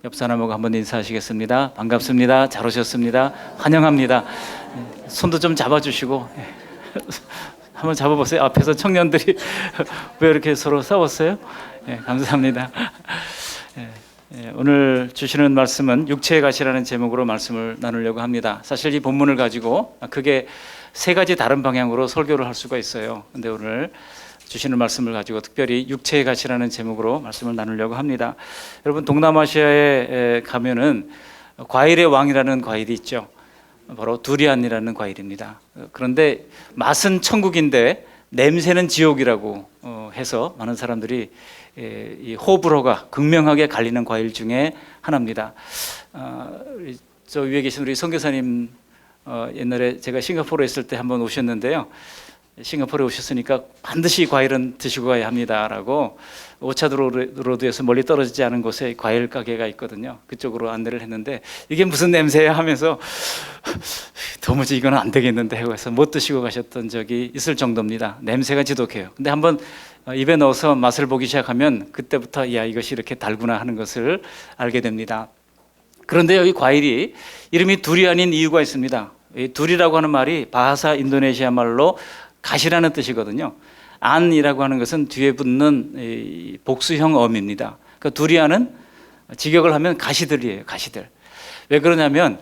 옆 사람하고 한번 인사하시겠습니다. 반갑습니다. 잘 오셨습니다. 환영합니다. 손도 좀 잡아주시고 한번 잡아보세요. 앞에서 청년들이 왜 이렇게 서로 싸웠어요? 감사합니다. 오늘 주시는 말씀은 육체의 가시라는 제목으로 말씀을 나누려고 합니다. 사실 이 본문을 가지고 크게 세 가지 다른 방향으로 설교를 할 수가 있어요. 근데 오늘 주시는 말씀을 가지고 특별히 육체의 가시라는 제목으로 말씀을 나누려고 합니다. 여러분, 동남아시아에 가면은 과일의 왕이라는 과일이 있죠. 바로 두리안이라는 과일입니다. 그런데 맛은 천국인데 냄새는 지옥이라고 해서 많은 사람들이 이 호불호가 극명하게 갈리는 과일 중에 하나입니다. 저 위에 계신 우리 선교사님, 옛날에 제가 싱가포르에 있을 때 한번 오셨는데요. 싱가포르에 오셨으니까 반드시 과일은 드시고 가야 합니다라고 오차드 로드에서 멀리 떨어지지 않은 곳에 과일 가게가 있거든요. 그쪽으로 안내를 했는데 이게 무슨 냄새야 하면서 도무지 이건 안 되겠는데 하고 해서 못 드시고 가셨던 적이 있을 정도입니다. 냄새가 지독해요. 근데 한번 입에 넣어서 맛을 보기 시작하면 그때부터 야, 이것이 이렇게 달구나 하는 것을 알게 됩니다. 그런데 여기 과일이 이름이 두리안인 이유가 있습니다. 이 두리라고 하는 말이 바하사 인도네시아 말로 가시라는 뜻이거든요. 안이라고 하는 것은 뒤에 붙는 복수형 어입니다. 그러니까 두리안은 직역을 하면 가시들이에요. 가시들. 왜 그러냐면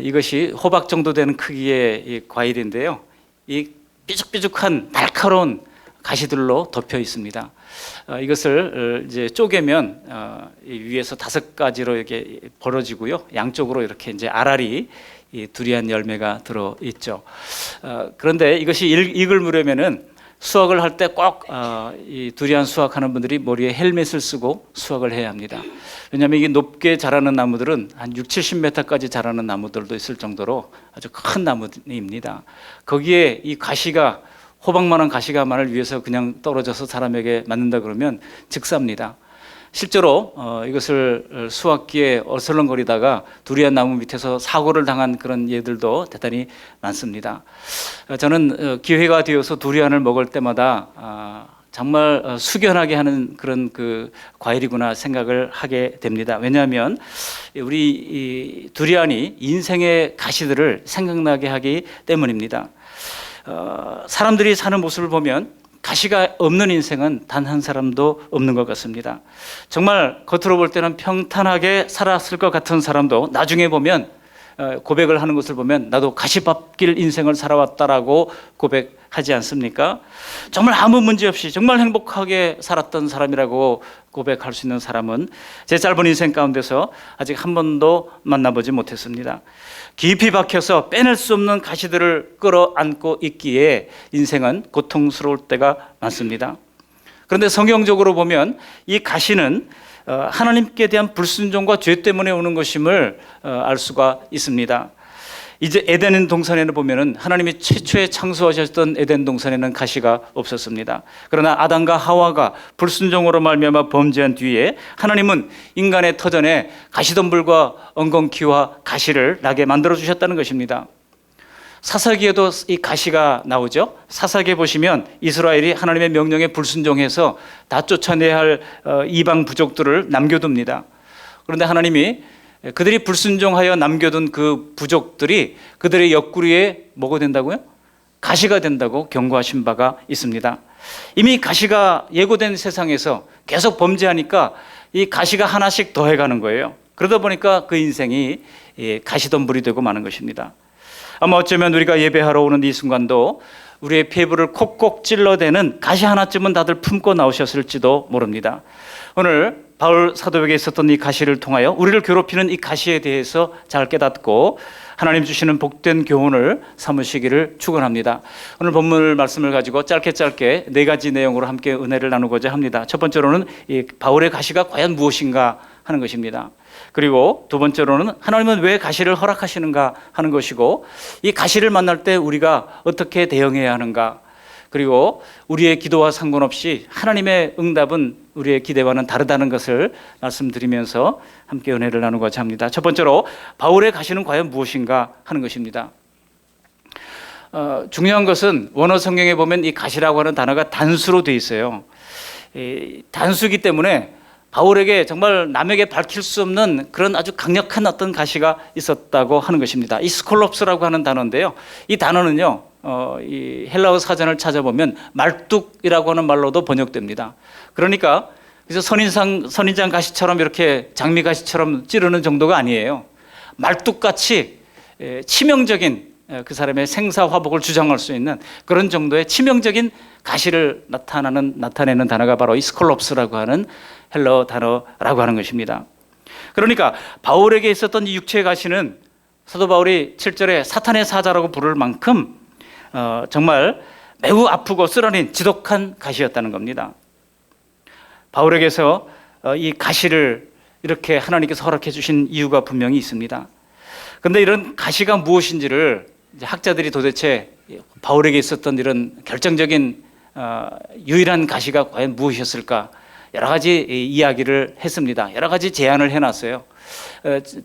이것이 호박 정도 되는 크기의 이 과일인데요. 이 삐죽삐죽한 날카로운 가시들로 덮여 있습니다. 이것을 이제 쪼개면 위에서 5가지로 이렇게 벌어지고요. 양쪽으로 이렇게 이제 알알이 이 두리안 열매가 들어 있죠. 그런데 이것이 익을 무렵에는 수확을 할 때 꼭 이 두리안 수확하는 분들이 머리에 헬멧을 쓰고 수확을 해야 합니다. 왜냐하면 이게 높게 자라는 나무들은 한 60-70m까지 자라는 나무들도 있을 정도로 아주 큰 나무입니다. 거기에 이 가시가 호박만한 가시가만을 위해서 그냥 떨어져서 사람에게 맞는다 그러면 즉사입니다. 실제로 이것을 수확기에 어슬렁거리다가 두리안 나무 밑에서 사고를 당한 그런 예들도 대단히 많습니다. 저는 기회가 되어서 두리안을 먹을 때마다 정말 숙연하게 하는 그런 그 과일이구나 생각을 하게 됩니다. 왜냐하면 우리 이 두리안이 인생의 가시들을 생각나게 하기 때문입니다. 사람들이 사는 모습을 보면 가시가 없는 인생은 단 한 사람도 없는 것 같습니다. 정말 겉으로 볼 때는 평탄하게 살았을 것 같은 사람도 나중에 보면 고백을 하는 것을 보면 나도 가시밭길 인생을 살아왔다라고 고백하지 않습니까? 정말 아무 문제 없이 정말 행복하게 살았던 사람이라고 고백할 수 있는 사람은 제 짧은 인생 가운데서 아직 한 번도 만나보지 못했습니다. 깊이 박혀서 빼낼 수 없는 가시들을 끌어안고 있기에 인생은 고통스러울 때가 많습니다. 그런데 성경적으로 보면 이 가시는 하나님께 대한 불순종과 죄 때문에 오는 것임을 알 수가 있습니다. 이제 에덴 동산에는 보면은 하나님이 최초에 창조하셨던 에덴 동산에는 가시가 없었습니다. 그러나 아담과 하와가 불순종으로 말미암아 범죄한 뒤에 하나님은 인간의 터전에 가시덤불과 엉겅퀴와 가시를 나게 만들어 주셨다는 것입니다. 사사기에도 이 가시가 나오죠. 사사기에 보시면 이스라엘이 하나님의 명령에 불순종해서 다 쫓아내야 할 이방 부족들을 남겨둡니다. 그런데 하나님이 그들이 불순종하여 남겨둔 그 부족들이 그들의 옆구리에 뭐가 된다고요? 가시가 된다고 경고하신 바가 있습니다. 이미 가시가 예고된 세상에서 계속 범죄하니까 이 가시가 하나씩 더해가는 거예요. 그러다 보니까 그 인생이 가시덤불이 되고 마는 것입니다. 아마 어쩌면 우리가 예배하러 오는 이 순간도 우리의 폐부를 콕콕 찔러대는 가시 하나쯤은 다들 품고 나오셨을지도 모릅니다. 오늘 바울 사도에게 있었던 이 가시를 통하여 우리를 괴롭히는 이 가시에 대해서 잘 깨닫고 하나님 주시는 복된 교훈을 삼으시기를 축원합니다. 오늘 본문 말씀을 가지고 짧게 4가지 내용으로 함께 은혜를 나누고자 합니다. 첫 번째로는 이 바울의 가시가 과연 무엇인가 하는 것입니다. 그리고 두 번째로는 하나님은 왜 가시를 허락하시는가 하는 것이고, 이 가시를 만날 때 우리가 어떻게 대응해야 하는가, 그리고 우리의 기도와 상관없이 하나님의 응답은 우리의 기대와는 다르다는 것을 말씀드리면서 함께 은혜를 나누고자 합니다. 첫 번째로 바울의 가시는 과연 무엇인가 하는 것입니다. 중요한 것은 원어 성경에 보면 이 가시라고 하는 단어가 단수로 되어 있어요. 단수이기 때문에 바울에게 정말 남에게 밝힐 수 없는 그런 아주 강력한 어떤 가시가 있었다고 하는 것입니다. 이 스콜롭스라고 하는 단어인데요. 이 단어는요, 이 헬라어 사전을 찾아보면 말뚝이라고 하는 말로도 번역됩니다. 그러니까 그래서 선인장 가시처럼 이렇게 장미 가시처럼 찌르는 정도가 아니에요. 말뚝같이 치명적인 그 사람의 생사화복을 주장할 수 있는 그런 정도의 치명적인 가시를 나타내는 단어가 바로 이 스콜롭스라고 하는 헬라어 단어라고 하는 것입니다. 그러니까 바울에게 있었던 이 육체의 가시는 사도 바울이 7절에 사탄의 사자라고 부를 만큼 정말 매우 아프고 쓰라린 지독한 가시였다는 겁니다. 바울에게서 이 가시를 이렇게 하나님께서 허락해 주신 이유가 분명히 있습니다. 그런데 이런 가시가 무엇인지를 이제 학자들이 도대체 바울에게 있었던 이런 결정적인 유일한 가시가 과연 무엇이었을까, 여러 가지 이야기를 했습니다. 여러 가지 제안을 해놨어요.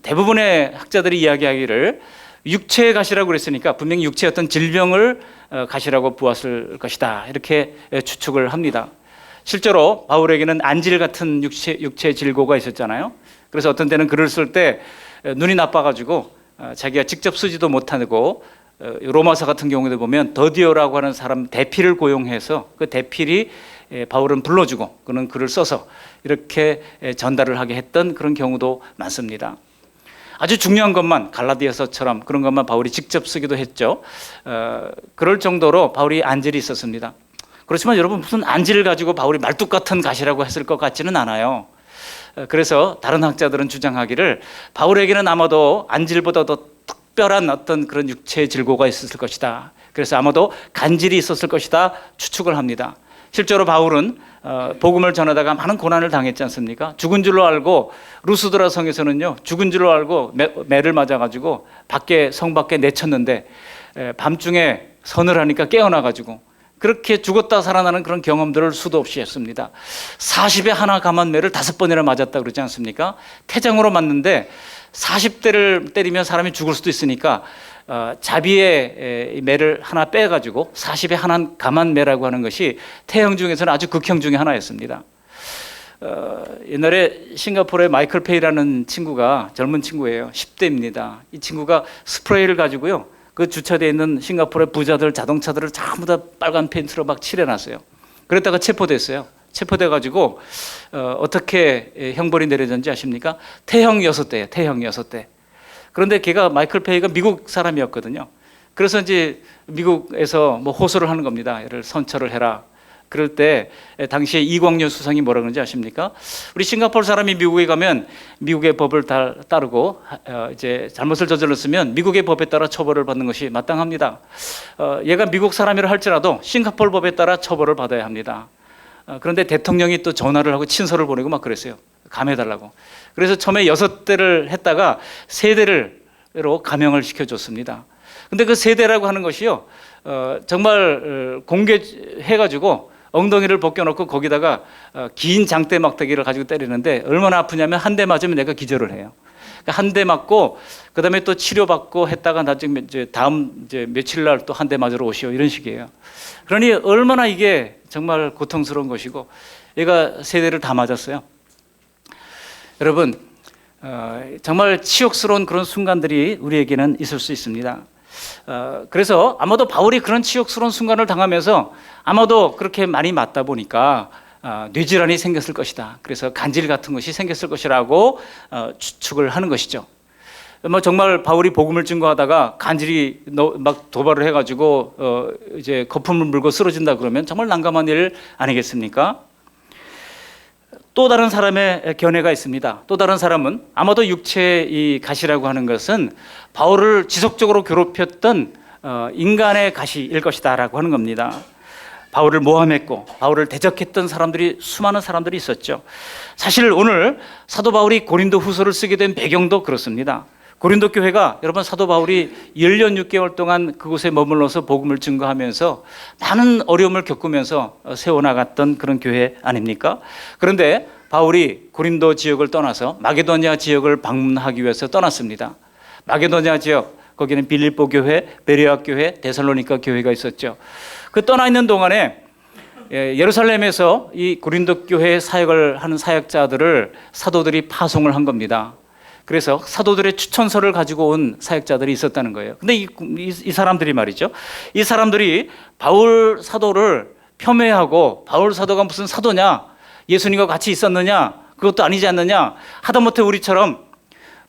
대부분의 학자들이 이야기하기를 육체의 가시라고 그랬으니까 분명히 육체의 어떤 질병을 가시라고 보았을 것이다, 이렇게 추측을 합니다. 실제로 바울에게는 안질 같은 육체 질고가 있었잖아요. 그래서 어떤 때는 글을 쓸 때 눈이 나빠가지고 자기가 직접 쓰지도 못하고, 로마서 같은 경우도 보면 더디오라고 하는 사람 대필을 고용해서 그 대필이 바울은 불러주고 그는 글을 써서 이렇게 전달을 하게 했던 그런 경우도 많습니다. 아주 중요한 것만, 갈라디아서처럼 그런 것만 바울이 직접 쓰기도 했죠. 그럴 정도로 바울이 안질이 있었습니다. 그렇지만 여러분, 무슨 안질을 가지고 바울이 말뚝 같은 가시라고 했을 것 같지는 않아요. 그래서 다른 학자들은 주장하기를 바울에게는 아마도 안질보다 더 특별한 어떤 그런 육체의 질고가 있었을 것이다. 그래서 아마도 간질이 있었을 것이다 추측을 합니다. 실제로 바울은 복음을 전하다가 많은 고난을 당했지 않습니까? 죽은 줄로 알고, 루스드라 성에서는요, 죽은 줄로 알고 매를 맞아가지고 성 밖에 내쳤는데 밤중에 서늘하니까 깨어나가지고 그렇게 죽었다 살아나는 그런 경험들을 수도 없이 했습니다. 40에 하나 감한 매를 5번이나 맞았다 그러지 않습니까? 태장으로 맞는데 40대를 때리면 사람이 죽을 수도 있으니까 자비의 매를 하나 빼가지고 40에 하나 감한 매라고 하는 것이 태형 중에서는 아주 극형 중에 하나였습니다. 옛날에 싱가포르의 마이클 페이라는 친구가, 젊은 친구예요. 10대입니다. 이 친구가 스프레이를 가지고요, 그 주차되어 있는 싱가포르의 부자들 자동차들을 전부 다 빨간 페인트로 막 칠해놨어요. 그랬다가 체포됐어요. 체포돼가지고 어떻게 형벌이 내려졌는지 아십니까? 태형 6대예요. 태형 6대. 그런데 걔가, 마이클 페이가 미국 사람이었거든요. 그래서 이제 미국에서 뭐 호소를 하는 겁니다. 얘를 선처를 해라. 그럴 때 당시에 이광열 수상이 뭐라 그러는지 아십니까? 우리 싱가포르 사람이 미국에 가면 미국의 법을 따르고 이제 잘못을 저질렀으면 미국의 법에 따라 처벌을 받는 것이 마땅합니다. 얘가 미국 사람이라 할지라도 싱가포르 법에 따라 처벌을 받아야 합니다. 그런데 대통령이 또 전화를 하고 친서를 보내고 막 그랬어요. 감해달라고. 그래서 처음에 6대를 했다가 3대로 감형을 시켜줬습니다. 근데 그 3대라고 하는 것이요, 정말 공개해가지고 엉덩이를 벗겨놓고 거기다가 긴 장대 막대기를 가지고 때리는데 얼마나 아프냐면, 한 대 맞으면 내가 기절을 해요. 한 대 맞고 그다음에 또 치료받고 했다가 나중에 이제 다음 며칠 날 또 한 대 맞으러 오시오, 이런 식이에요. 그러니 얼마나 이게 정말 고통스러운 것이고, 얘가 3대를 다 맞았어요. 여러분, 정말 치욕스러운 그런 순간들이 우리에게는 있을 수 있습니다. 그래서 아마도 바울이 그런 치욕스러운 순간을 당하면서 아마도 그렇게 많이 맞다 보니까 뇌질환이 생겼을 것이다. 그래서 간질 같은 것이 생겼을 것이라고 추측을 하는 것이죠. 뭐 정말 바울이 복음을 증거하다가 간질이 막 도발을 해가지고 이제 거품을 물고 쓰러진다 그러면 정말 난감한 일 아니겠습니까? 또 다른 사람의 견해가 있습니다. 또 다른 사람은 아마도 육체의 이 가시라고 하는 것은 바울을 지속적으로 괴롭혔던 인간의 가시일 것이다라고 하는 겁니다. 바울을 모함했고 바울을 대적했던 사람들이, 수많은 사람들이 있었죠. 사실 오늘 사도 바울이 고린도 후서를 쓰게 된 배경도 그렇습니다. 고린도 교회가, 여러분, 사도 바울이 1년 6개월 동안 그곳에 머물러서 복음을 증거하면서 많은 어려움을 겪으면서 세워나갔던 그런 교회 아닙니까? 그런데 바울이 고린도 지역을 떠나서 마게도냐 지역을 방문하기 위해서 떠났습니다. 마게도냐 지역, 거기는 빌립보 교회, 베레아 교회, 데살로니가 교회가 있었죠. 그 떠나 있는 동안에 예루살렘에서 이 고린도 교회 사역을 하는 사역자들을 사도들이 파송을 한 겁니다. 그래서 사도들의 추천서를 가지고 온 사역자들이 있었다는 거예요. 근데 이 사람들이 말이죠. 이 사람들이 바울 사도를 폄훼하고 바울 사도가 무슨 사도냐? 예수님과 같이 있었느냐? 그것도 아니지 않느냐? 하다못해 우리처럼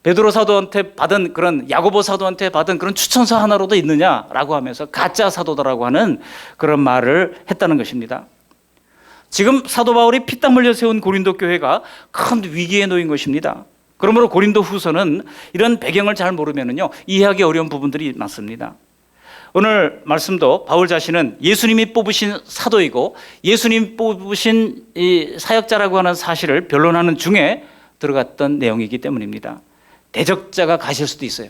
베드로 사도한테 받은 그런 야고보 사도한테 받은 그런 추천서 하나로도 있느냐라고 하면서 가짜 사도다라고 하는 그런 말을 했다는 것입니다. 지금 사도 바울이 피땀 흘려 세운 고린도 교회가 큰 위기에 놓인 것입니다. 그러므로 고린도 후서는 이런 배경을 잘 모르면요 이해하기 어려운 부분들이 많습니다. 오늘 말씀도 바울 자신은 예수님이 뽑으신 사도이고 예수님이 뽑으신 이 사역자라고 하는 사실을 변론하는 중에 들어갔던 내용이기 때문입니다. 대적자가 가실 수도 있어요.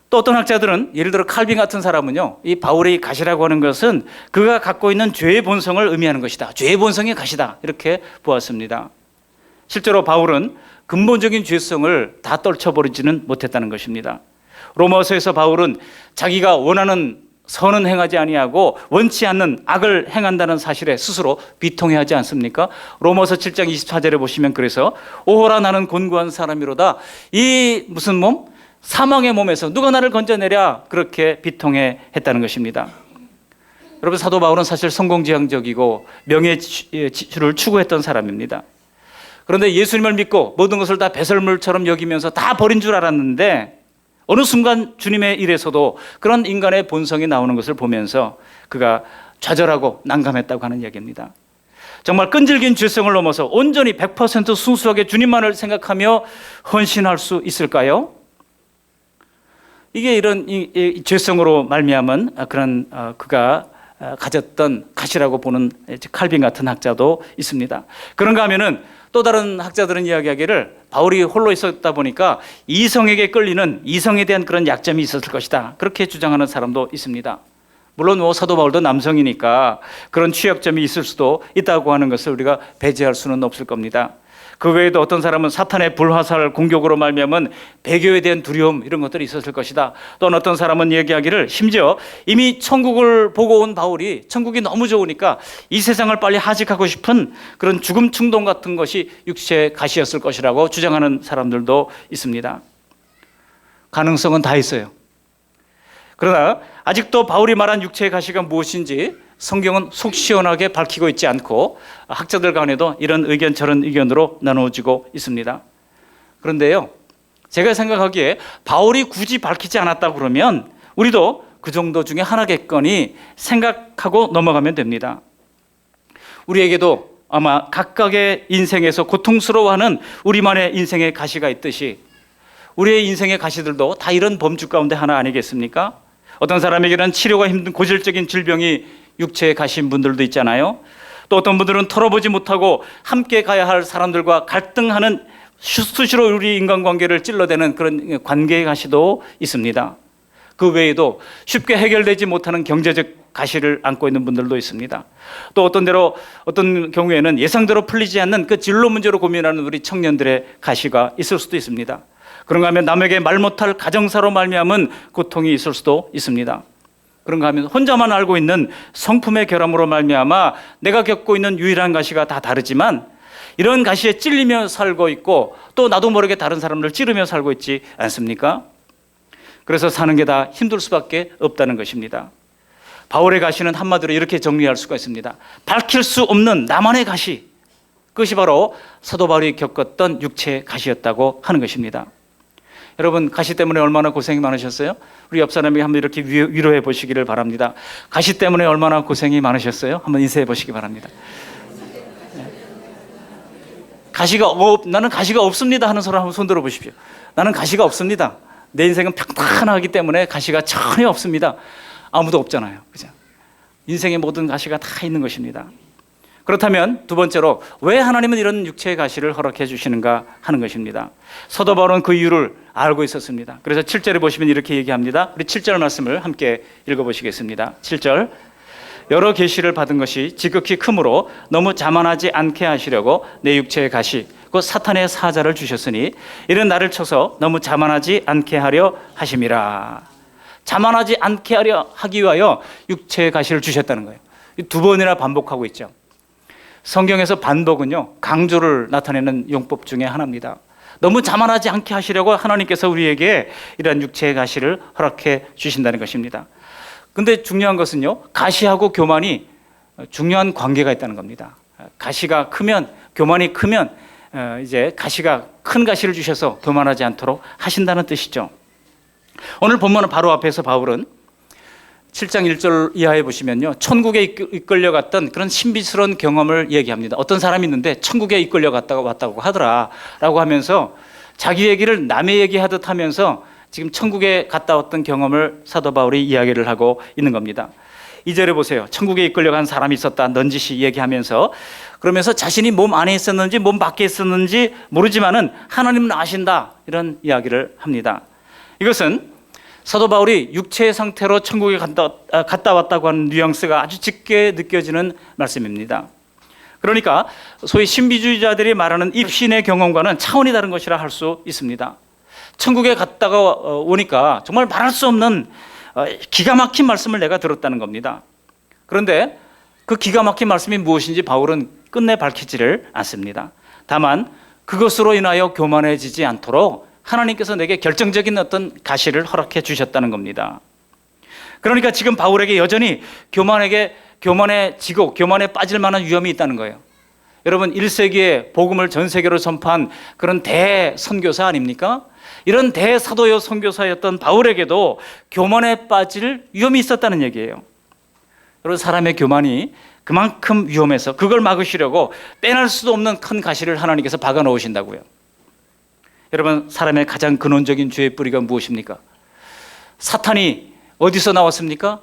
또 어떤 학자들은 예를 들어 칼빈 같은 사람은요 이 바울의 가시라고 하는 것은 그가 갖고 있는 죄의 본성을 의미하는 것이다. 죄의 본성의 가시다 이렇게 보았습니다. 실제로 바울은 근본적인 죄성을 다 떨쳐버리지는 못했다는 것입니다. 로마서에서 바울은 자기가 원하는 선은 행하지 아니하고 원치 않는 악을 행한다는 사실에 스스로 비통해하지 않습니까? 로마서 7장 24절에 보시면 그래서 오호라 나는 곤고한 사람이로다. 이 무슨 몸? 사망의 몸에서 누가 나를 건져내랴 그렇게 비통해했다는 것입니다. 여러분 사도 바울은 사실 성공지향적이고 명예를 추구했던 사람입니다. 그런데 예수님을 믿고 모든 것을 다 배설물처럼 여기면서 다 버린 줄 알았는데 어느 순간 주님의 일에서도 그런 인간의 본성이 나오는 것을 보면서 그가 좌절하고 난감했다고 하는 이야기입니다. 정말 끈질긴 죄성을 넘어서 온전히 100% 순수하게 주님만을 생각하며 헌신할 수 있을까요? 이게 이런 이 죄성으로 말미암은 그런 그가 가졌던 가시라고 보는 칼빈 같은 학자도 있습니다. 그런가 하면은 또 다른 학자들은 이야기하기를 바울이 홀로 있었다 보니까 이성에게 끌리는 이성에 대한 그런 약점이 있었을 것이다 그렇게 주장하는 사람도 있습니다. 물론 사도 바울도 남성이니까 그런 취약점이 있을 수도 있다고 하는 것을 우리가 배제할 수는 없을 겁니다. 그 외에도 어떤 사람은 사탄의 불화살 공격으로 말미암은 배교에 대한 두려움 이런 것들이 있었을 것이다. 또는 어떤 사람은 얘기하기를 심지어 이미 천국을 보고 온 바울이 천국이 너무 좋으니까 이 세상을 빨리 하직하고 싶은 그런 죽음 충동 같은 것이 육체의 가시였을 것이라고 주장하는 사람들도 있습니다. 가능성은 다 있어요. 그러나 아직도 바울이 말한 육체의 가시가 무엇인지 성경은 속 시원하게 밝히고 있지 않고 학자들 간에도 이런 의견 저런 의견으로 나누어지고 있습니다. 그런데요 제가 생각하기에 바울이 굳이 밝히지 않았다고 그러면 우리도 그 정도 중에 하나겠거니 생각하고 넘어가면 됩니다. 우리에게도 아마 각각의 인생에서 고통스러워하는 우리만의 인생의 가시가 있듯이 우리의 인생의 가시들도 다 이런 범주 가운데 하나 아니겠습니까? 어떤 사람에게는 치료가 힘든 고질적인 질병이 육체에 가신 분들도 있잖아요. 또 어떤 분들은 털어보지 못하고 함께 가야 할 사람들과 갈등하는 수시로 우리 인간관계를 찔러대는 그런 관계의 가시도 있습니다. 그 외에도 쉽게 해결되지 못하는 경제적 가시를 안고 있는 분들도 있습니다. 또 어떤 경우에는 예상대로 풀리지 않는 그 진로 문제로 고민하는 우리 청년들의 가시가 있을 수도 있습니다. 그런가 하면 남에게 말 못할 가정사로 말미암은 고통이 있을 수도 있습니다. 그런가 하면 혼자만 알고 있는 성품의 결함으로 말미암아 내가 겪고 있는 유일한 가시가 다 다르지만 이런 가시에 찔리며 살고 있고 또 나도 모르게 다른 사람들 찌르며 살고 있지 않습니까? 그래서 사는 게 다 힘들 수밖에 없다는 것입니다. 바울의 가시는 한마디로 이렇게 정리할 수가 있습니다. 밝힐 수 없는 나만의 가시, 그것이 바로 사도 바울이 겪었던 육체의 가시였다고 하는 것입니다. 여러분 가시 때문에 얼마나 고생이 많으셨어요? 우리 옆 사람에게 한번 이렇게 위로해 보시기를 바랍니다. 가시 때문에 얼마나 고생이 많으셨어요? 한번 인사해 보시기 바랍니다. 나는 가시가 없습니다 하는 사람 한번 손 들어 보십시오. 나는 가시가 없습니다. 내 인생은 평탄하기 때문에 가시가 전혀 없습니다. 아무도 없잖아요. 그죠? 인생의 모든 가시가 다 있는 것입니다. 그렇다면 두 번째로 왜 하나님은 이런 육체의 가시를 허락해 주시는가 하는 것입니다. 사도 바울은 그 이유를 알고 있었습니다. 그래서 7절에 보시면 이렇게 얘기합니다. 우리 7절 말씀을 함께 읽어보시겠습니다. 7절 여러 계시를 받은 것이 지극히 크므로 너무 자만하지 않게 하시려고 내 육체의 가시 곧 사탄의 사자를 주셨으니 이는 나를 쳐서 너무 자만하지 않게 하려 하심이라. 자만하지 않게 하려 하기 위하여 육체의 가시를 주셨다는 거예요. 두 번이나 반복하고 있죠. 성경에서 반복은요, 강조를 나타내는 용법 중에 하나입니다. 너무 자만하지 않게 하시려고 하나님께서 우리에게 이러한 육체의 가시를 허락해 주신다는 것입니다. 근데 중요한 것은요, 가시하고 교만이 중요한 관계가 있다는 겁니다. 가시가 크면, 교만이 크면 이제 가시가 큰 가시를 주셔서 교만하지 않도록 하신다는 뜻이죠. 오늘 본문은 바로 앞에서 바울은 7장 1절 이하에 보시면요, 천국에 이끌려갔던 그런 신비스러운 경험을 얘기합니다. 어떤 사람이 있는데 천국에 이끌려갔다가 왔다고 하더라 라고 하면서 자기 얘기를 남의 얘기하듯 하면서 지금 천국에 갔다 왔던 경험을 사도 바울이 이야기를 하고 있는 겁니다. 2절에 보세요. 천국에 이끌려간 사람이 있었다 넌지시 얘기하면서, 그러면서 자신이 몸 안에 있었는지 몸 밖에 있었는지 모르지만은 하나님은 아신다, 이런 이야기를 합니다. 이것은 사도 바울이 육체의 상태로 천국에 갔다 왔다고 하는 뉘앙스가 아주 짙게 느껴지는 말씀입니다. 그러니까 소위 신비주의자들이 말하는 입신의 경험과는 차원이 다른 것이라 할 수 있습니다. 천국에 갔다가 오니까 정말 말할 수 없는 기가 막힌 말씀을 내가 들었다는 겁니다. 그런데 그 기가 막힌 말씀이 무엇인지 바울은 끝내 밝히지를 않습니다. 다만 그것으로 인하여 교만해지지 않도록 하나님께서 내게 결정적인 어떤 가시를 허락해 주셨다는 겁니다. 그러니까 지금 바울에게 여전히 교만해지고 교만에 빠질 만한 위험이 있다는 거예요. 여러분, 1세기에 복음을 전 세계로 전파한 그런 대선교사 아닙니까? 이런 대사도요 선교사였던 바울에게도 교만에 빠질 위험이 있었다는 얘기예요. 여러분, 사람의 교만이 그만큼 위험해서 그걸 막으시려고 빼낼 수도 없는 큰 가시를 하나님께서 박아 놓으신다고요. 여러분, 사람의 가장 근원적인 죄의 뿌리가 무엇입니까? 사탄이 어디서 나왔습니까?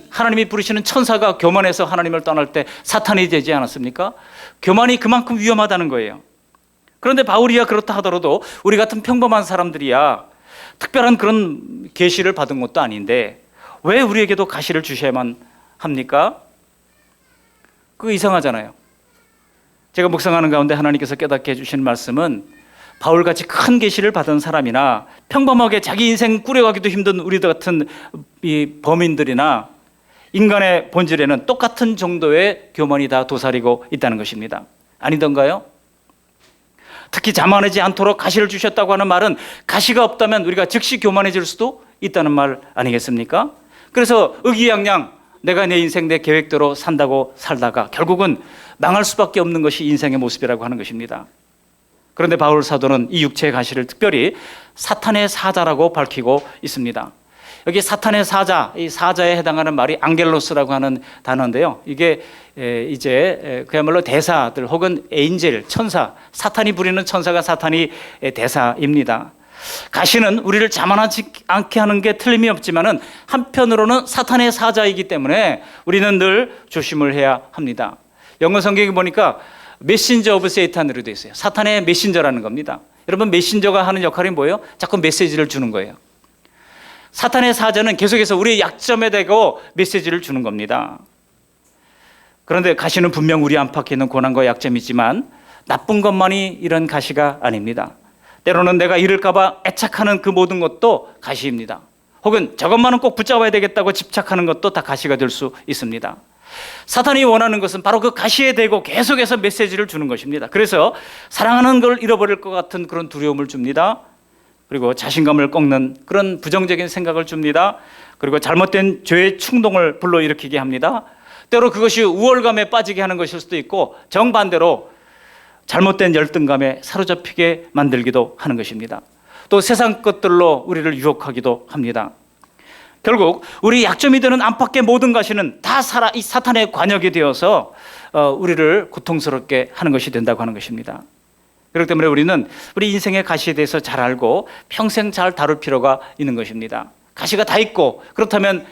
하나님이 부르시는 천사가 교만해서 하나님을 떠날 때 사탄이 되지 않았습니까? 교만이 그만큼 위험하다는 거예요. 그런데 바울이야 그렇다 하더라도 우리 같은 평범한 사람들이야 특별한 그런 계시를 받은 것도 아닌데 왜 우리에게도 가시를 주셔야만 합니까? 그거 이상하잖아요. 제가 묵상하는 가운데 하나님께서 깨닫게 해주신 말씀은 바울같이 큰 계시를 받은 사람이나 평범하게 자기 인생 꾸려가기도 힘든 우리들 같은 이 범인들이나 인간의 본질에는 똑같은 정도의 교만이 다 도사리고 있다는 것입니다. 아니던가요? 특히 자만하지 않도록 가시를 주셨다고 하는 말은 가시가 없다면 우리가 즉시 교만해질 수도 있다는 말 아니겠습니까? 그래서 의기양양 내가 내 인생 내 계획대로 산다고 살다가 결국은 망할 수밖에 없는 것이 인생의 모습이라고 하는 것입니다. 그런데 바울 사도는 이 육체의 가시를 특별히 사탄의 사자라고 밝히고 있습니다. 여기 사탄의 사자, 이 사자에 해당하는 말이 앙겔로스라고 하는 단어인데요. 이게 이제 그야말로 대사들 혹은 에인젤, 천사, 사탄이 부리는 천사가 사탄이 대사입니다. 가시는 우리를 자만하지 않게 하는 게 틀림이 없지만은 한편으로는 사탄의 사자이기 때문에 우리는 늘 조심을 해야 합니다. 영어 성경에 보니까 메신저 오브 세이탄으로 되어 있어요. 사탄의 메신저라는 겁니다. 여러분, 메신저가 하는 역할이 뭐예요? 자꾸 메시지를 주는 거예요. 사탄의 사자는 계속해서 우리의 약점에 대고 메시지를 주는 겁니다. 그런데 가시는 분명 우리 안팎에 있는 고난과 약점이지만 나쁜 것만이 이런 가시가 아닙니다. 때로는 내가 잃을까 봐 애착하는 그 모든 것도 가시입니다. 혹은 저것만은 꼭 붙잡아야 되겠다고 집착하는 것도 다 가시가 될 수 있습니다. 사탄이 원하는 것은 바로 그 가시에 대고 계속해서 메시지를 주는 것입니다. 그래서 사랑하는 걸 잃어버릴 것 같은 그런 두려움을 줍니다. 그리고 자신감을 꺾는 그런 부정적인 생각을 줍니다. 그리고 잘못된 죄의 충동을 불러일으키게 합니다. 때로 그것이 우월감에 빠지게 하는 것일 수도 있고 정반대로 잘못된 열등감에 사로잡히게 만들기도 하는 것입니다. 또 세상 것들로 우리를 유혹하기도 합니다. 결국 우리 약점이 되는 안팎의 모든 가시는 다 이 사탄의 관역이 되어서 우리를 고통스럽게 하는 것이 된다고 하는 것입니다. 그렇기 때문에 우리는 우리 인생의 가시에 대해서 잘 알고 평생 잘 다룰 필요가 있는 것입니다. 가시가 다 있고 그렇다면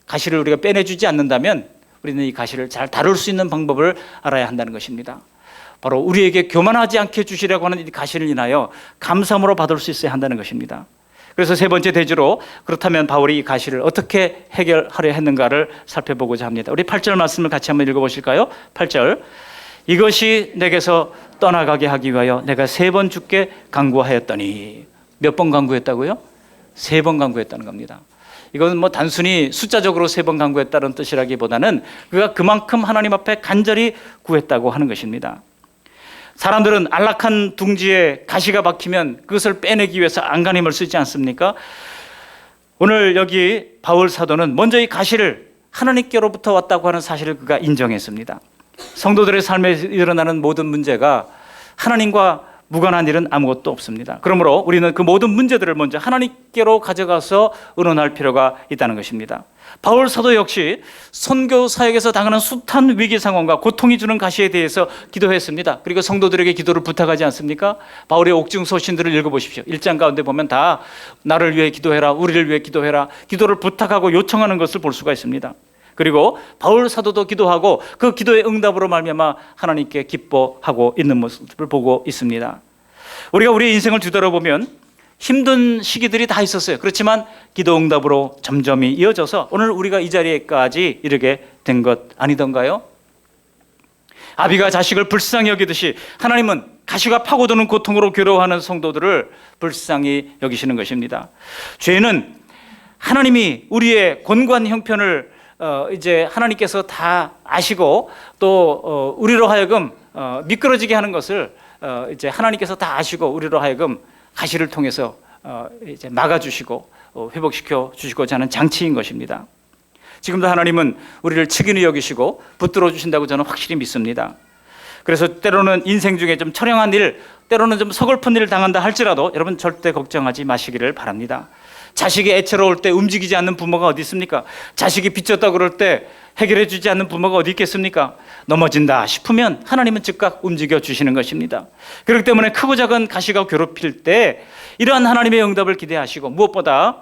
가시를 우리가 빼내주지 않는다면 우리는 이 가시를 잘 다룰 수 있는 방법을 알아야 한다는 것입니다. 바로 우리에게 교만하지 않게 주시려고 하는 이 가시를 인하여 감사함으로 받을 수 있어야 한다는 것입니다. 그래서 세 번째 대지로 그렇다면 바울이 이 가시를 어떻게 해결하려 했는가를 살펴보고자 합니다. 우리 8절 말씀을 같이 한번 읽어보실까요? 8절, 이것이 내게서 떠나가게 하기 위하여 내가 3번 주께 간구하였더니. 몇 번 간구했다고요? 3번 간구했다는 겁니다. 이건 뭐 단순히 숫자적으로 3번 간구했다는 뜻이라기보다는 그가 그만큼 하나님 앞에 간절히 구했다고 하는 것입니다. 사람들은 안락한 둥지에 가시가 박히면 그것을 빼내기 위해서 안간힘을 쓰지 않습니까? 오늘 여기 바울 사도는 먼저 이 가시를 하나님께로부터 왔다고 하는 사실을 그가 인정했습니다. 성도들의 삶에 일어나는 모든 문제가 하나님과 무관한 일은 아무것도 없습니다. 그러므로 우리는 그 모든 문제들을 먼저 하나님께로 가져가서 의논할 필요가 있다는 것입니다. 바울 사도 역시 선교 사역에서 당하는 숱한 위기 상황과 고통이 주는 가시에 대해서 기도했습니다. 그리고 성도들에게 기도를 부탁하지 않습니까? 바울의 옥중 서신들을 읽어보십시오. 1장 가운데 보면 다 나를 위해 기도해라, 우리를 위해 기도해라, 기도를 부탁하고 요청하는 것을 볼 수가 있습니다. 그리고 바울 사도도 기도하고 그 기도의 응답으로 말미암아 하나님께 기뻐하고 있는 모습을 보고 있습니다. 우리가 우리의 인생을 뒤돌아보면 힘든 시기들이 다 있었어요. 그렇지만 기도 응답으로 점점이 이어져서 오늘 우리가 이 자리에까지 이르게 된 것 아니던가요? 아비가 자식을 불쌍히 여기듯이 하나님은 가시가 파고드는 고통으로 괴로워하는 성도들을 불쌍히 여기시는 것입니다. 죄는 하나님이 우리의 권고한 형편을 이제 하나님께서 다 아시고 또 우리로 하여금 미끄러지게 하는 것을 이제 하나님께서 다 아시고 우리로 하여금 가시를 통해서 이제 막아주시고 회복시켜 주시고자 하는 장치인 것입니다. 지금도 하나님은 우리를 측은히 여기시고 붙들어 주신다고 저는 확실히 믿습니다. 그래서 때로는 인생 중에 좀 처량한 일, 때로는 좀 서글픈 일을 당한다 할지라도 여러분 절대 걱정하지 마시기를 바랍니다. 자식이 애처로울 때 움직이지 않는 부모가 어디 있습니까? 자식이 빚졌다 그럴 때 해결해 주지 않는 부모가 어디 있겠습니까? 넘어진다 싶으면 하나님은 즉각 움직여 주시는 것입니다. 그렇기 때문에 크고 작은 가시가 괴롭힐 때 이러한 하나님의 응답을 기대하시고 무엇보다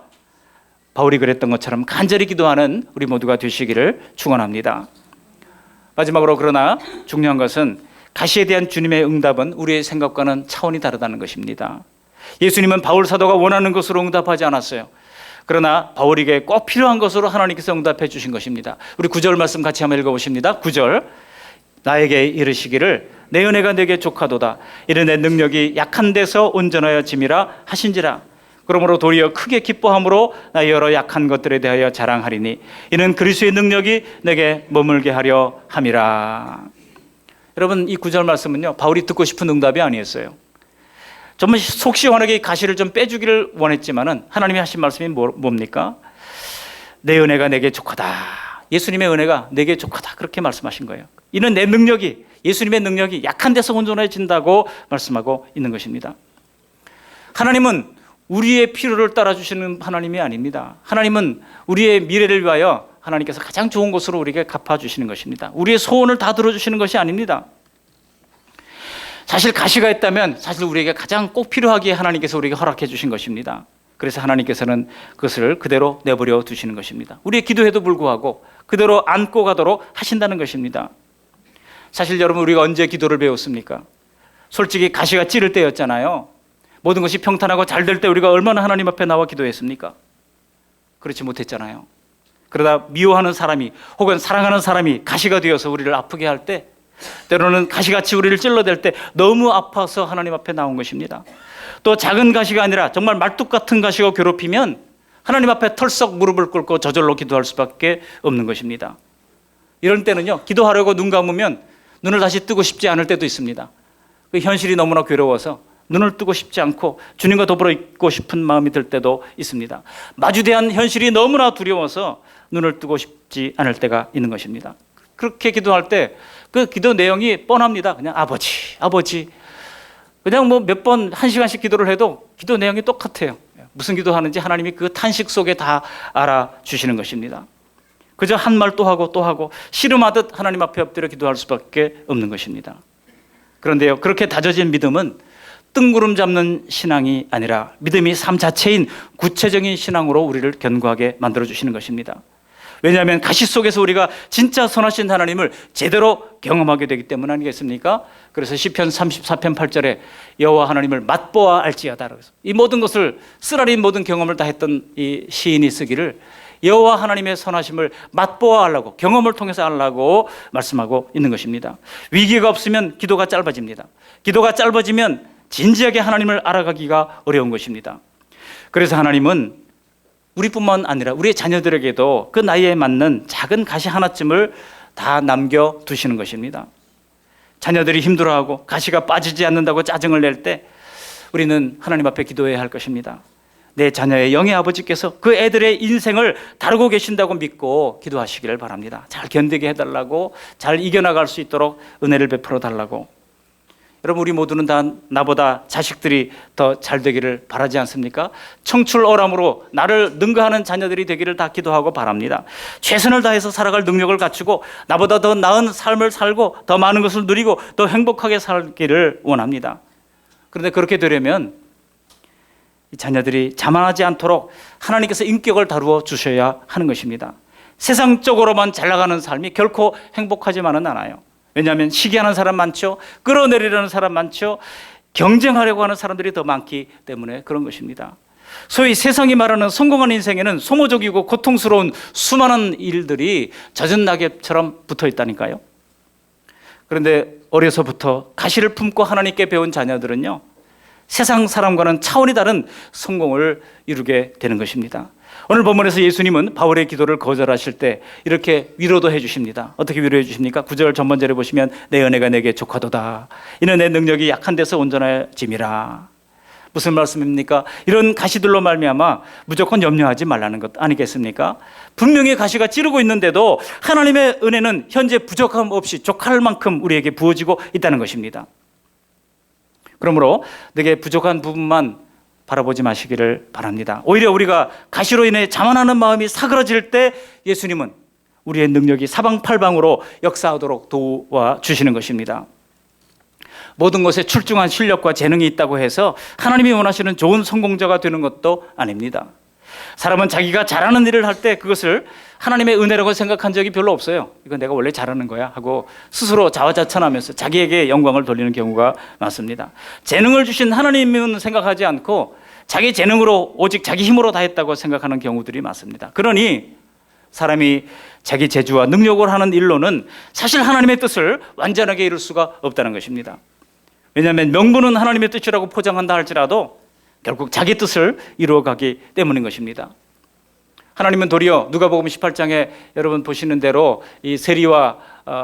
바울이 그랬던 것처럼 간절히 기도하는 우리 모두가 되시기를 축원합니다. 마지막으로 그러나 중요한 것은 가시에 대한 주님의 응답은 우리의 생각과는 차원이 다르다는 것입니다. 예수님은 바울 사도가 원하는 것으로 응답하지 않았어요. 그러나 바울에게 꼭 필요한 것으로 하나님께서 응답해 주신 것입니다. 우리 9절 말씀 같이 한번 읽어보십니다. 9절 나에게 이르시기를 내 은혜가 내게 족하도다. 이는 내 능력이 약한 데서 온전하여 짐이라 하신지라. 그러므로 도리어 크게 기뻐함으로 나의 여러 약한 것들에 대하여 자랑하리니 이는 그리스도의 능력이 내게 머물게 하려 함이라. 여러분 이 9절 말씀은요 바울이 듣고 싶은 응답이 아니었어요. 정말 속 시원하게 가시를 좀 빼주기를 원했지만은 하나님이 하신 말씀이 뭡니까? 내 은혜가 내게 족하다. 예수님의 은혜가 내게 족하다. 그렇게 말씀하신 거예요. 이는 내 능력이, 예수님의 능력이 약한 데서 온전해진다고 말씀하고 있는 것입니다. 하나님은 우리의 필요를 따라주시는 하나님이 아닙니다. 하나님은 우리의 미래를 위하여 하나님께서 가장 좋은 것으로 우리에게 갚아주시는 것입니다. 우리의 소원을 다 들어주시는 것이 아닙니다. 사실 가시가 있다면 사실 우리에게 가장 꼭 필요하기에 하나님께서 우리에게 허락해 주신 것입니다. 그래서 하나님께서는 그것을 그대로 내버려 두시는 것입니다. 우리의 기도에도 불구하고 그대로 안고 가도록 하신다는 것입니다. 사실 여러분 우리가 언제 기도를 배웠습니까? 솔직히 가시가 찌를 때였잖아요. 모든 것이 평탄하고 잘 될 때 우리가 얼마나 하나님 앞에 나와 기도했습니까? 그렇지 못했잖아요. 그러다 미워하는 사람이 혹은 사랑하는 사람이 가시가 되어서 우리를 아프게 할 때, 때로는 가시같이 우리를 찔러댈 때 너무 아파서 하나님 앞에 나온 것입니다. 또 작은 가시가 아니라 정말 말뚝 같은 가시가 괴롭히면 하나님 앞에 털썩 무릎을 꿇고 저절로 기도할 수밖에 없는 것입니다. 이런 때는요 기도하려고 눈 감으면 눈을 다시 뜨고 싶지 않을 때도 있습니다. 그 현실이 너무나 괴로워서 눈을 뜨고 싶지 않고 주님과 더불어 있고 싶은 마음이 들 때도 있습니다. 마주대한 현실이 너무나 두려워서 눈을 뜨고 싶지 않을 때가 있는 것입니다. 그렇게 기도할 때 그 기도 내용이 뻔합니다. 그냥 아버지 그냥 뭐 몇 번 1시간씩 기도를 해도 기도 내용이 똑같아요. 무슨 기도하는지 하나님이 그 탄식 속에 다 알아주시는 것입니다. 그저 한 말 또 하고 또 하고 씨름하듯 하나님 앞에 엎드려 기도할 수밖에 없는 것입니다. 그런데요 그렇게 다져진 믿음은 뜬구름 잡는 신앙이 아니라 믿음이 삶 자체인 구체적인 신앙으로 우리를 견고하게 만들어주시는 것입니다. 왜냐하면 가시 속에서 우리가 진짜 선하신 하나님을 제대로 경험하게 되기 때문 아니겠습니까? 그래서 시편 34편 8절에 여호와 하나님을 맛보아 알지어다. 이 모든 것을 쓰라린 모든 경험을 다 했던 이 시인이 쓰기를 여호와 하나님의 선하심을 맛보아 알라고 경험을 통해서 알라고 말씀하고 있는 것입니다. 위기가 없으면 기도가 짧아집니다. 기도가 짧아지면 진지하게 하나님을 알아가기가 어려운 것입니다. 그래서 하나님은 우리뿐만 아니라 우리의 자녀들에게도 그 나이에 맞는 작은 가시 하나쯤을 다 남겨두시는 것입니다. 자녀들이 힘들어하고 가시가 빠지지 않는다고 짜증을 낼 때 우리는 하나님 앞에 기도해야 할 것입니다. 내 자녀의 영의 아버지께서 그 애들의 인생을 다루고 계신다고 믿고 기도하시기를 바랍니다. 잘 견디게 해달라고, 잘 이겨나갈 수 있도록 은혜를 베풀어 달라고. 여러분, 우리 모두는 다 나보다 자식들이 더 잘 되기를 바라지 않습니까? 청출어람으로 나를 능가하는 자녀들이 되기를 다 기도하고 바랍니다. 최선을 다해서 살아갈 능력을 갖추고 나보다 더 나은 삶을 살고 더 많은 것을 누리고 더 행복하게 살기를 원합니다. 그런데 그렇게 되려면 이 자녀들이 자만하지 않도록 하나님께서 인격을 다루어 주셔야 하는 것입니다. 세상적으로만 잘 나가는 삶이 결코 행복하지만은 않아요. 왜냐하면 시기하는 사람 많죠. 끌어내리려는 사람 많죠. 경쟁하려고 하는 사람들이 더 많기 때문에 그런 것입니다. 소위 세상이 말하는 성공한 인생에는 소모적이고 고통스러운 수많은 일들이 젖은 낙엽처럼 붙어 있다니까요. 그런데 어려서부터 가시를 품고 하나님께 배운 자녀들은요, 세상 사람과는 차원이 다른 성공을 이루게 되는 것입니다. 오늘 본문에서 예수님은 바울의 기도를 거절하실 때 이렇게 위로도 해주십니다. 어떻게 위로해 주십니까? 9절 전반절에 보시면 내 은혜가 내게 족하도다. 이는 내 능력이 약한 데서 온전해짐이라. 무슨 말씀입니까? 이런 가시들로 말미암아 무조건 염려하지 말라는 것 아니겠습니까? 분명히 가시가 찌르고 있는데도 하나님의 은혜는 현재 부족함 없이 족할 만큼 우리에게 부어지고 있다는 것입니다. 그러므로 내게 부족한 부분만 바라보지 마시기를 바랍니다. 오히려 우리가 가시로 인해 자만하는 마음이 사그러질 때 예수님은 우리의 능력이 사방팔방으로 역사하도록 도와주시는 것입니다. 모든 것에 출중한 실력과 재능이 있다고 해서 하나님이 원하시는 좋은 성공자가 되는 것도 아닙니다. 사람은 자기가 잘하는 일을 할 때 그것을 하나님의 은혜라고 생각한 적이 별로 없어요. 이건 내가 원래 잘하는 거야 하고 스스로 자화자찬하면서 자기에게 영광을 돌리는 경우가 많습니다. 재능을 주신 하나님은 생각하지 않고 자기 재능으로 오직 자기 힘으로 다 했다고 생각하는 경우들이 많습니다. 그러니 사람이 자기 재주와 능력을 하는 일로는 사실 하나님의 뜻을 완전하게 이룰 수가 없다는 것입니다. 왜냐하면 명분은 하나님의 뜻이라고 포장한다 할지라도 결국 자기 뜻을 이루어가기 때문인 것입니다. 하나님은 도리어 누가복음 18장에 여러분 보시는 대로 이 세리와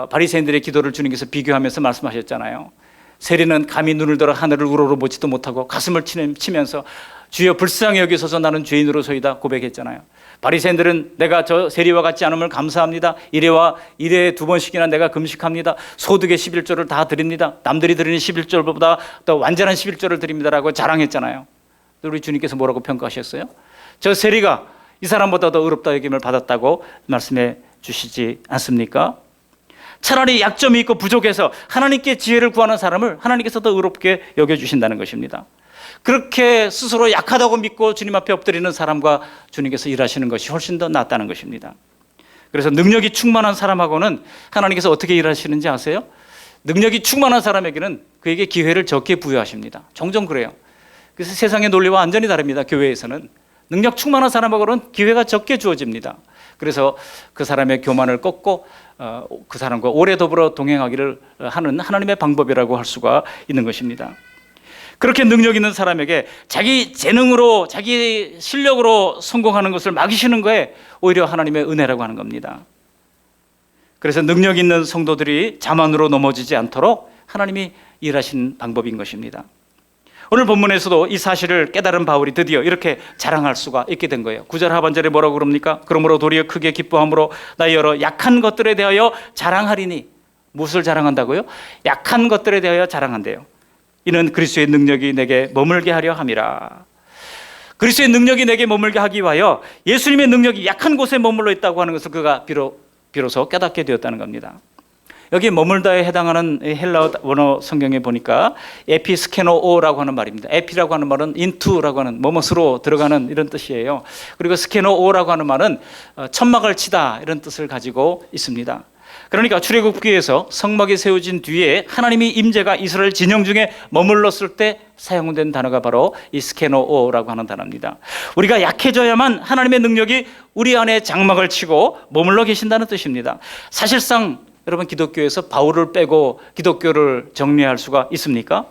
바리새인들의 기도를 주님께서 비교하면서 말씀하셨잖아요. 세리는 감히 눈을 들어 하늘을 우러러보지도 못하고 가슴을 치면서 주여 불쌍히 여기소서 나는 죄인으로소이다 고백했잖아요. 바리새인들은 내가 저 세리와 같지 않음을 감사합니다. 이래와 이래 2번씩이나 내가 금식합니다. 소득의 11조를 다 드립니다. 남들이 드리는 11조보다 더 완전한 11조를 드립니다라고 자랑했잖아요. 우리 주님께서 뭐라고 평가하셨어요? 저 세리가 이 사람보다 더 의롭다 여김을 받았다고 말씀해 주시지 않습니까? 차라리 약점이 있고 부족해서 하나님께 지혜를 구하는 사람을 하나님께서 더 의롭게 여겨주신다는 것입니다. 그렇게 스스로 약하다고 믿고 주님 앞에 엎드리는 사람과 주님께서 일하시는 것이 훨씬 더 낫다는 것입니다. 그래서 능력이 충만한 사람하고는 하나님께서 어떻게 일하시는지 아세요? 능력이 충만한 사람에게는 그에게 기회를 적게 부여하십니다. 종종 그래요. 그래서 세상의 논리와 완전히 다릅니다. 교회에서는 능력 충만한 사람하고는 기회가 적게 주어집니다. 그래서 그 사람의 교만을 꺾고 그 사람과 오래 더불어 동행하기를 하는 하나님의 방법이라고 할 수가 있는 것입니다. 그렇게 능력 있는 사람에게 자기 재능으로 자기 실력으로 성공하는 것을 막으시는 거에 오히려 하나님의 은혜라고 하는 겁니다. 그래서 능력 있는 성도들이 자만으로 넘어지지 않도록 하나님이 일하신 방법인 것입니다. 오늘 본문에서도 이 사실을 깨달은 바울이 드디어 이렇게 자랑할 수가 있게 된 거예요. 9절 하반절에 뭐라고 그럽니까? 그러므로 도리어 크게 기뻐함으로 나의 여러 약한 것들에 대하여 자랑하리니. 무엇을 자랑한다고요? 약한 것들에 대하여 자랑한대요. 이는 그리스도의 능력이 내게 머물게 하려 함이라. 그리스도의 능력이 내게 머물게 하기 위하여 예수님의 능력이 약한 곳에 머물러 있다고 하는 것을 그가 비로소 깨닫게 되었다는 겁니다. 여기 머물다에 해당하는 헬라어 원어 성경에 보니까 에피스케노오라고 하는 말입니다. 에피라고 하는 말은 인투라고 하는 뭐뭇으로 들어가는 이런 뜻이에요. 그리고 스케노오라고 하는 말은 천막을 치다 이런 뜻을 가지고 있습니다. 그러니까 출애굽기에서 성막이 세워진 뒤에 하나님이 임재가 이스라엘 진영 중에 머물렀을 때 사용된 단어가 바로 이 스케노오라고 하는 단어입니다. 우리가 약해져야만 하나님의 능력이 우리 안에 장막을 치고 머물러 계신다는 뜻입니다. 사실상 여러분 기독교에서 바울을 빼고 기독교를 정리할 수가 있습니까?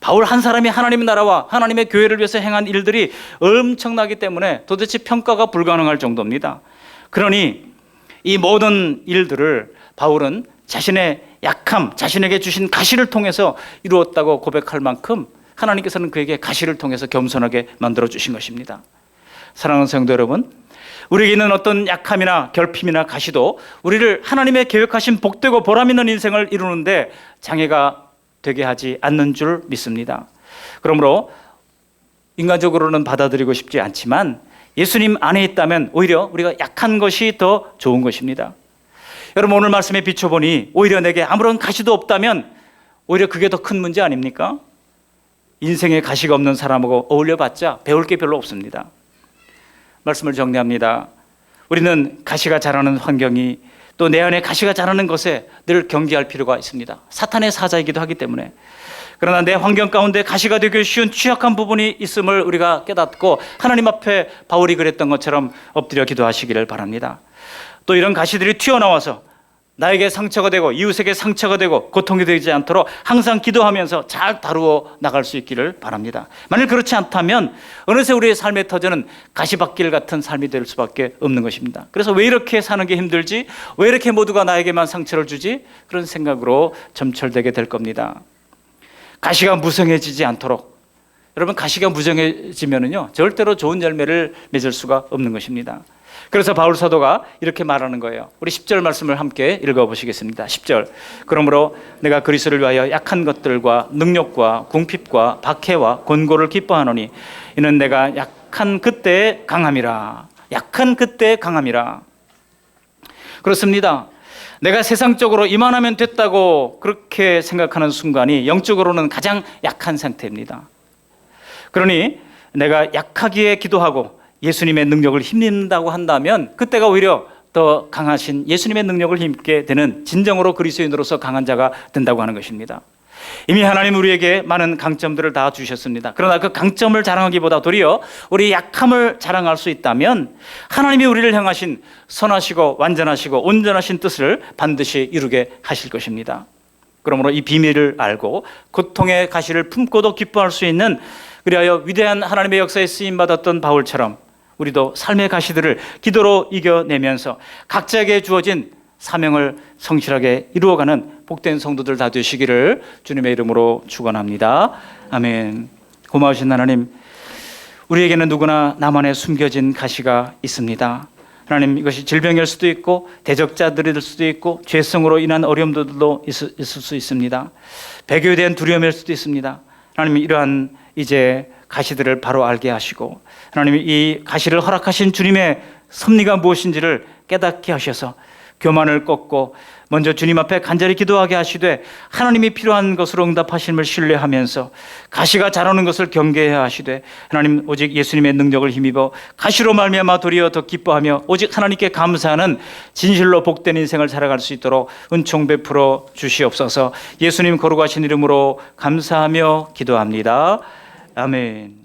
바울 한 사람이 하나님의 나라와 하나님의 교회를 위해서 행한 일들이 엄청나기 때문에 도대체 평가가 불가능할 정도입니다. 그러니 이 모든 일들을 바울은 자신의 약함, 자신에게 주신 가시를 통해서 이루었다고 고백할 만큼 하나님께서는 그에게 가시를 통해서 겸손하게 만들어 주신 것입니다. 사랑하는 성도 여러분, 우리에게 있는 어떤 약함이나 결핍이나 가시도 우리를 하나님의 계획하신 복되고 보람있는 인생을 이루는데 장애가 되게 하지 않는 줄 믿습니다. 그러므로 인간적으로는 받아들이고 싶지 않지만 예수님 안에 있다면 오히려 우리가 약한 것이 더 좋은 것입니다. 여러분, 오늘 말씀에 비춰보니 오히려 내게 아무런 가시도 없다면 오히려 그게 더 큰 문제 아닙니까? 인생에 가시가 없는 사람하고 어울려봤자 배울 게 별로 없습니다. 말씀을 정리합니다. 우리는 가시가 자라는 환경이 또 내 안에 가시가 자라는 것에 늘 경계할 필요가 있습니다. 사탄의 사자이기도 하기 때문에. 그러나 내 환경 가운데 가시가 되기 쉬운 취약한 부분이 있음을 우리가 깨닫고 하나님 앞에 바울이 그랬던 것처럼 엎드려 기도하시기를 바랍니다. 또 이런 가시들이 튀어나와서 나에게 상처가 되고 이웃에게 상처가 되고 고통이 되지 않도록 항상 기도하면서 잘 다루어 나갈 수 있기를 바랍니다. 만일 그렇지 않다면 어느새 우리의 삶의 터전은 가시밭길 같은 삶이 될 수밖에 없는 것입니다. 그래서 왜 이렇게 사는 게 힘들지? 왜 이렇게 모두가 나에게만 상처를 주지? 그런 생각으로 점철되게 될 겁니다. 가시가 무성해지지 않도록, 여러분, 가시가 무성해지면은요 절대로 좋은 열매를 맺을 수가 없는 것입니다. 그래서 바울 사도가 이렇게 말하는 거예요. 우리 10절 말씀을 함께 읽어보시겠습니다. 10절. 그러므로 내가 그리스도를 위하여 약한 것들과 능력과 궁핍과 박해와 권고를 기뻐하노니 이는 내가 약한 그때에 강함이라. 약한 그때에 강함이라. 그렇습니다. 내가 세상적으로 이만하면 됐다고 그렇게 생각하는 순간이 영적으로는 가장 약한 상태입니다. 그러니 내가 약하기에 기도하고 예수님의 능력을 힘입는다고 한다면 그때가 오히려 더 강하신 예수님의 능력을 힘입게 되는 진정으로 그리스도인으로서 강한 자가 된다고 하는 것입니다. 이미 하나님 우리에게 많은 강점들을 다 주셨습니다. 그러나 그 강점을 자랑하기보다 도리어 우리 약함을 자랑할 수 있다면 하나님이 우리를 향하신 선하시고 완전하시고 온전하신 뜻을 반드시 이루게 하실 것입니다. 그러므로 이 비밀을 알고 고통의 가시를 품고도 기뻐할 수 있는, 그리하여 위대한 하나님의 역사에 쓰임받았던 바울처럼 우리도 삶의 가시들을 기도로 이겨내면서 각자에게 주어진 사명을 성실하게 이루어가는 복된 성도들 다 되시기를 주님의 이름으로 축원합니다. 아멘. 고마우신 하나님, 우리에게는 누구나 나만의 숨겨진 가시가 있습니다. 하나님, 이것이 질병일 수도 있고 대적자들일 수도 있고 죄성으로 인한 어려움들도 있을 수 있습니다. 배교에 대한 두려움일 수도 있습니다. 하나님, 이러한 이제 가시들을 바로 알게 하시고 하나님이 이 가시를 허락하신 주님의 섭리가 무엇인지를 깨닫게 하셔서 교만을 꺾고 먼저 주님 앞에 간절히 기도하게 하시되 하나님이 필요한 것으로 응답하심을 신뢰하면서 가시가 자라는 것을 경계해야 하시되 하나님 오직 예수님의 능력을 힘입어 가시로 말미암아 도리어 더 기뻐하며 오직 하나님께 감사하는 진실로 복된 인생을 살아갈 수 있도록 은총 베풀어 주시옵소서. 예수님 거룩하신 이름으로 감사하며 기도합니다. 아멘.